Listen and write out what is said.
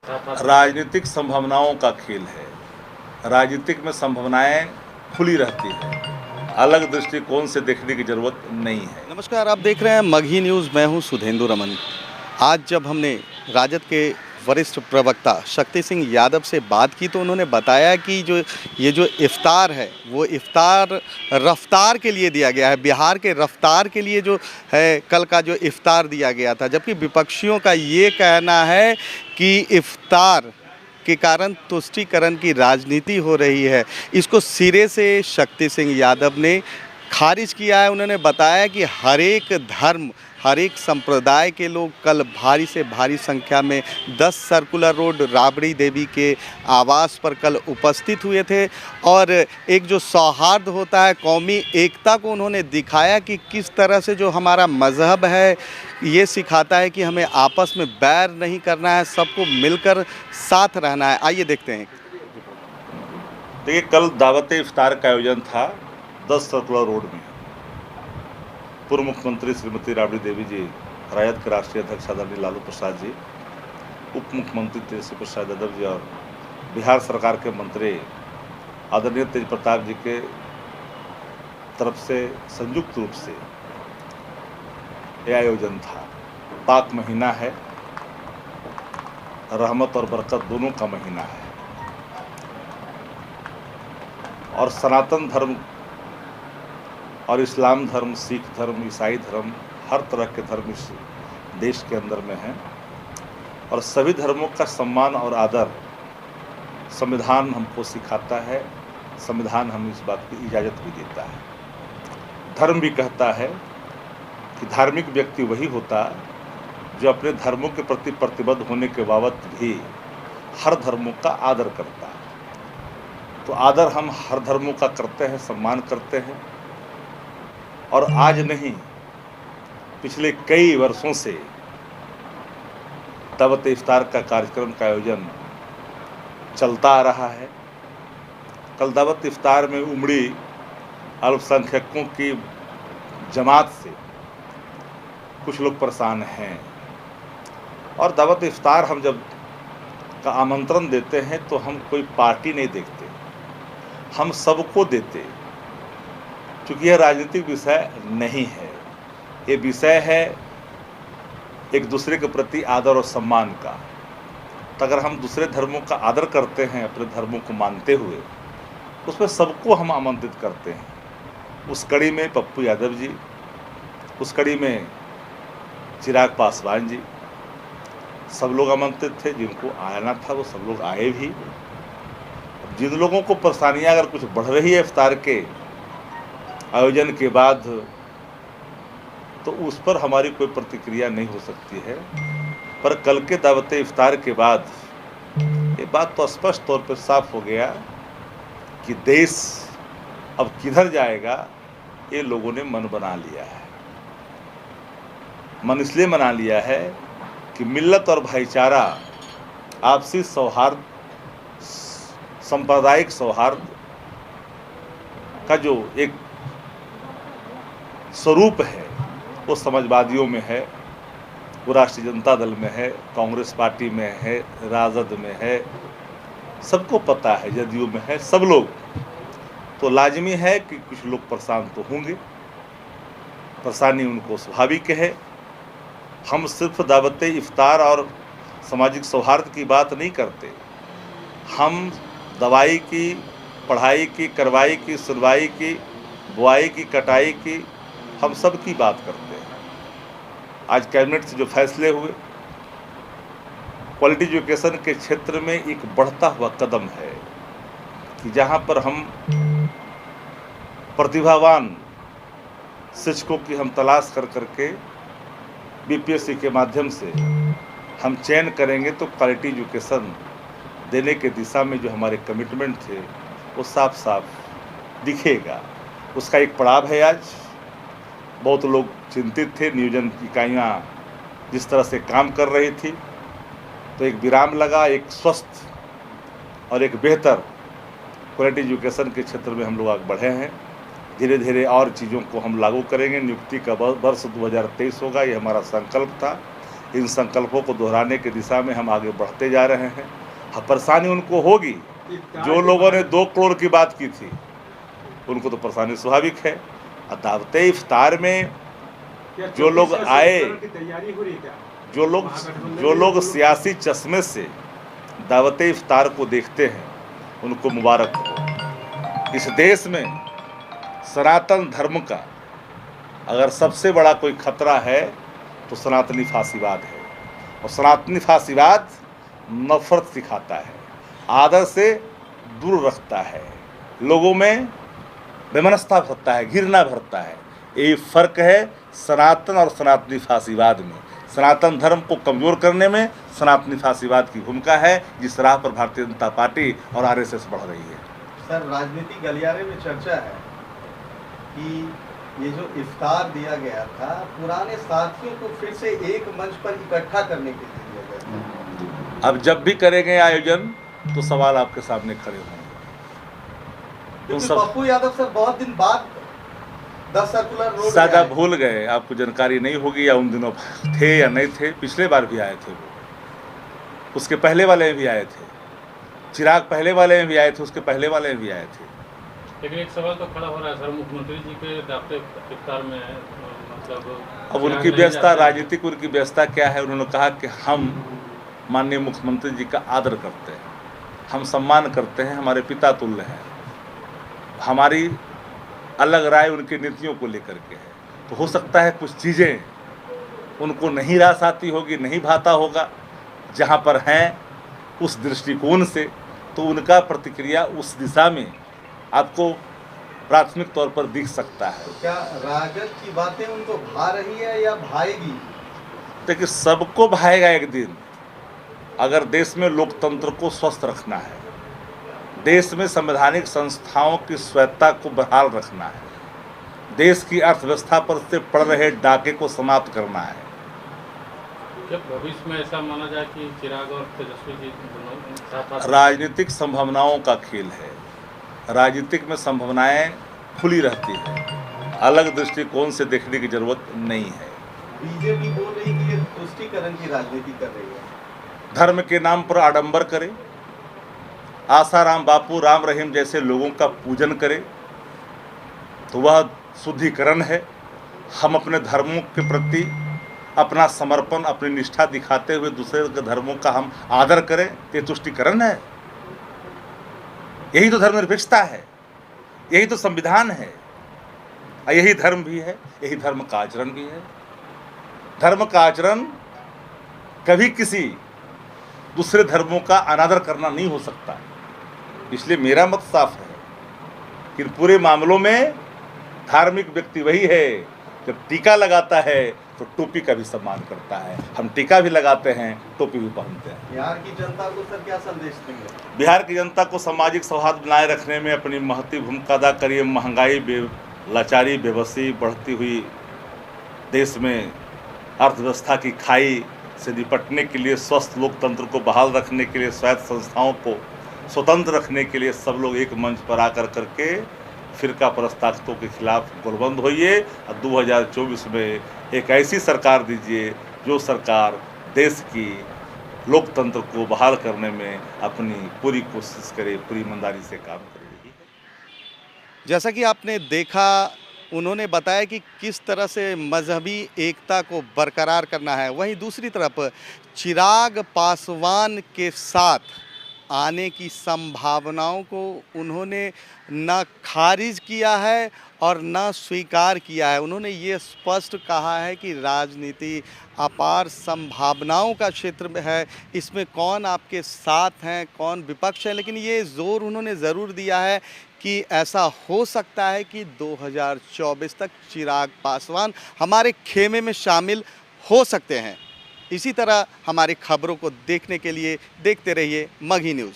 राजनीतिक संभावनाओं का खेल है। राजनीतिक में संभावनाएं खुली रहती है, अलग दृष्टिकोण से देखने की जरूरत नहीं है। नमस्कार, आप देख रहे हैं मगही न्यूज़। मैं हूं सुधेंदु रमन। आज जब हमने राजद के वरिष्ठ प्रवक्ता शक्ति सिंह यादव से बात की तो उन्होंने बताया कि जो इफ्तार है वो इफ्तार रफ्तार के लिए दिया गया है, बिहार के रफ्तार के लिए जो है कल का जो इफ्तार दिया गया था। जबकि विपक्षियों का ये कहना है कि इफ्तार के कारण तुष्टीकरण की राजनीति हो रही है। इसको सिरे से शक्ति सिंह यादव ने खारिज किया है। उन्होंने बताया कि हर एक धर्म, हर एक संप्रदाय के लोग कल भारी से भारी संख्या में 10 सर्कुलर रोड राबड़ी देवी के आवास पर कल उपस्थित हुए थे और एक जो सौहार्द होता है, कौमी एकता को उन्होंने दिखाया कि किस तरह से जो हमारा मज़हब है ये सिखाता है कि हमें आपस में बैर नहीं करना है, सबको मिलकर साथ रहना है। आइए देखते हैं। देखिए, कल दावत इफ्तार का आयोजन था 10 सर्कुलर रोड में। पूर्व मुख्यमंत्री श्रीमती राबड़ी देवी जी, राजद के राष्ट्रीय अध्यक्ष आदरणीय लालू प्रसाद जी, उप मुख्यमंत्री तेजस्वी प्रसाद यादव जी और बिहार सरकार के मंत्री आदरणीय तेज प्रताप जी के तरफ से संयुक्त रूप से यह आयोजन था। पाक महीना है, रहमत और बरकत दोनों का महीना है और सनातन धर्म और इस्लाम धर्म, सिख धर्म, ईसाई धर्म, हर तरह के धर्म इस देश के अंदर में हैं और सभी धर्मों का सम्मान और आदर संविधान हमको सिखाता है। संविधान हमें इस बात की इजाज़त भी देता है। धर्म भी कहता है कि धार्मिक व्यक्ति वही होता जो अपने धर्मों के प्रति प्रतिबद्ध होने के बावजूद भी हर धर्मों का आदर करता है। तो आदर हम हर धर्मों का करते हैं, सम्मान करते हैं और आज नहीं, पिछले कई वर्षों से दावत इफ्तार का कार्यक्रम का आयोजन चलता आ रहा है। कल दावत इफ्तार में उमड़ी अल्पसंख्यकों की जमात से कुछ लोग परेशान हैं और दावत इफ्तार हम जब का आमंत्रण देते हैं तो हम कोई पार्टी नहीं देखते, हम सबको देते, क्योंकि यह राजनीतिक विषय नहीं है। ये विषय है एक दूसरे के प्रति आदर और सम्मान का। तो अगर हम दूसरे धर्मों का आदर करते हैं, अपने धर्मों को मानते हुए, उसमें सबको हम आमंत्रित करते हैं। उस कड़ी में पप्पू यादव जी, उस कड़ी में चिराग पासवान जी, सब लोग आमंत्रित थे। जिनको आना था वो सब लोग आए भी। जिन लोगों को परेशानियाँ अगर कुछ बढ़ रही है इफ्तार के आयोजन के बाद, तो उस पर हमारी कोई प्रतिक्रिया नहीं हो सकती है। पर कल के दावत इफ्तार के बाद ये बात तो स्पष्ट तौर पर साफ हो गया कि देश अब किधर जाएगा, ये लोगों ने मन बना लिया है। मन इसलिए बना लिया है कि मिल्लत और भाईचारा, आपसी सौहार्द, सांप्रदायिक सौहार्द का जो एक स्वरूप है वो समाजवादियों में है, वो राष्ट्रीय जनता दल में है, कांग्रेस पार्टी में है, राजद में है, सबको पता है, जदयू में है, सब लोग। तो लाजमी है कि कुछ लोग परेशान तो होंगे, परेशानी उनको स्वाभाविक है। हम सिर्फ दावत इफ्तार और सामाजिक सौहार्द की बात नहीं करते, हम दवाई की, पढ़ाई की, करवाई की, सुनवाई की, बुआई की, कटाई की, हम सब की बात करते हैं। आज कैबिनेट से जो फैसले हुए, क्वालिटी एजुकेशन के क्षेत्र में एक बढ़ता हुआ कदम है कि जहां पर हम प्रतिभावान शिक्षकों की हम तलाश कर करके बीपीएससी के माध्यम से हम चयन करेंगे, तो क्वालिटी एजुकेशन देने के दिशा में जो हमारे कमिटमेंट थे वो साफ साफ दिखेगा। उसका एक पड़ाव है। आज बहुत लोग चिंतित थे, नियोजन इकाइयाँ जिस तरह से काम कर रही थी, तो एक विराम लगा। एक स्वस्थ और एक बेहतर क्वालिटी एजुकेशन के क्षेत्र में हम लोग आगे बढ़े हैं। धीरे धीरे और चीज़ों को हम लागू करेंगे। नियुक्ति का वर्ष 2023 होगा, ये हमारा संकल्प था। इन संकल्पों को दोहराने की दिशा में हम आगे बढ़ते जा रहे हैं। हाँ, परेशानी उनको होगी जो लोगों ने 2 करोड़ की बात की थी, उनको तो परेशानी स्वाभाविक है। दावत इफ्तार में जो लोग आए, जो लोग सियासी चश्मे से दावत इफ्तार को देखते हैं, उनको मुबारक हो। इस देश में सनातन धर्म का अगर सबसे बड़ा कोई खतरा है तो सनातनी फासीवाद है, और सनातनी फासीवाद नफरत सिखाता है, आदर से दूर रखता है, लोगों में वैमनस्यता भरता है, घृणा भरता है। यही फर्क है सनातन और सनातनी फासीवाद में। सनातन धर्म को कमज़ोर करने में सनातनी फासीवाद की भूमिका है, जिस राह पर भारतीय जनता पार्टी और आरएसएस बढ़ रही है। सर, राजनीति गलियारे में चर्चा है कि ये जो इफ्तार दिया गया था, पुराने साथियों को फिर से एक मंच पर इकट्ठा करने के लिए दिया गया था। अब जब भी करेंगे आयोजन तो सवाल आपके सामने खड़े होंगे। पप्पू यादव सर बहुत दिन बाद 10 सर्कुलर रोड शायद आप भूल गए, आपको जानकारी नहीं होगी, या उन दिनों थे या नहीं थे। पिछले बार भी आए थे वो, उसके पहले वाले भी आए थे, चिराग पहले वाले में भी आए थे, उसके पहले वाले में भी आए थे। लेकिन एक सवाल तो खड़ा हो रहा है सर, मुख्यमंत्री जी के दावत इफ्तार में मतलब अब उनकी व्यवस्था, राजनीतिक उनकी व्यवस्था क्या है, उन्होंने कहा कि हम माननीय मुख्यमंत्री जी का आदर करते हैं, हम सम्मान करते हैं, हमारे पिता तुल्य हैं, हमारी अलग राय उनकी नीतियों को लेकर के है। तो हो सकता है कुछ चीज़ें उनको नहीं रास आती होगी, नहीं भाता होगा, जहाँ पर हैं उस दृष्टिकोण से, तो उनका प्रतिक्रिया उस दिशा में आपको प्राथमिक तौर पर दिख सकता है। क्या राजद की बातें उनको भा रही है या भाएगी? देखिए, सबको भाएगा एक दिन। अगर देश में लोकतंत्र को स्वस्थ रखना है, देश में संवैधानिक संस्थाओं की स्वायत्तता को बहाल रखना है, देश की अर्थव्यवस्था पर से पड़ रहे डाके को समाप्त करना है, जब भविष्य में ऐसा माना जाए कि चिराग और तेजस्वी जी दोनों राजनीतिक संभावनाओं का खेल है। राजनीतिक में संभावनाएं खुली रहती है, अलग दृष्टिकोण से देखने की जरूरत नहीं है। बीजेपी बोल रही कि ये तुष्टीकरण की राजनीति कर रही है, धर्म के नाम पर आडंबर करे, आसाराम बापू, राम रहीम जैसे लोगों का पूजन करे, तो वह शुद्धिकरण है। हम अपने धर्मों के प्रति अपना समर्पण, अपनी निष्ठा दिखाते हुए दूसरे के धर्मों का हम आदर करें, ये तुष्टीकरण है। यही तो धर्मनिरपेक्षता है, यही तो संविधान है, यही धर्म भी है, यही धर्म का आचरण भी है। धर्म का आचरण कभी किसी दूसरे धर्मों का अनादर करना नहीं हो सकता। इसलिए मेरा मत साफ है कि पूरे मामलों में धार्मिक व्यक्ति वही है जब टीका लगाता है तो टोपी का भी सम्मान करता है। हम टीका भी लगाते हैं, टोपी भी पहनते हैं। बिहार की जनता को सर क्या संदेश देंगे? बिहार की जनता को सामाजिक सौहार्द बनाए रखने में अपनी महती भूमिका अदा करिए। महंगाई, लाचारी, बेबसी, बढ़ती हुई देश में अर्थव्यवस्था की खाई से निपटने के लिए, स्वस्थ लोकतंत्र को बहाल रखने के लिए, स्वायत्त संस्थाओं को स्वतंत्र रखने के लिए सब लोग एक मंच पर आकर करके फिरका परस्त ताकतों के खिलाफ गोलबंद होइए और 2024 में एक ऐसी सरकार दीजिए जो सरकार देश की लोकतंत्र को बहाल करने में अपनी पूरी कोशिश करे, पूरी ईमानदारी से काम करे। जैसा कि आपने देखा, उन्होंने बताया कि किस तरह से मजहबी एकता को बरकरार करना है। वहीं दूसरी तरफ चिराग पासवान के साथ आने की संभावनाओं को उन्होंने न खारिज किया है और न स्वीकार किया है। उन्होंने ये स्पष्ट कहा है कि राजनीति अपार संभावनाओं का क्षेत्र में है, इसमें कौन आपके साथ हैं, कौन विपक्ष है, लेकिन ये जोर उन्होंने ज़रूर दिया है कि ऐसा हो सकता है कि 2024 तक चिराग पासवान हमारे खेमे में शामिल हो सकते हैं। इसी तरह हमारी खबरों को देखने के लिए देखते रहिए मगही न्यूज़।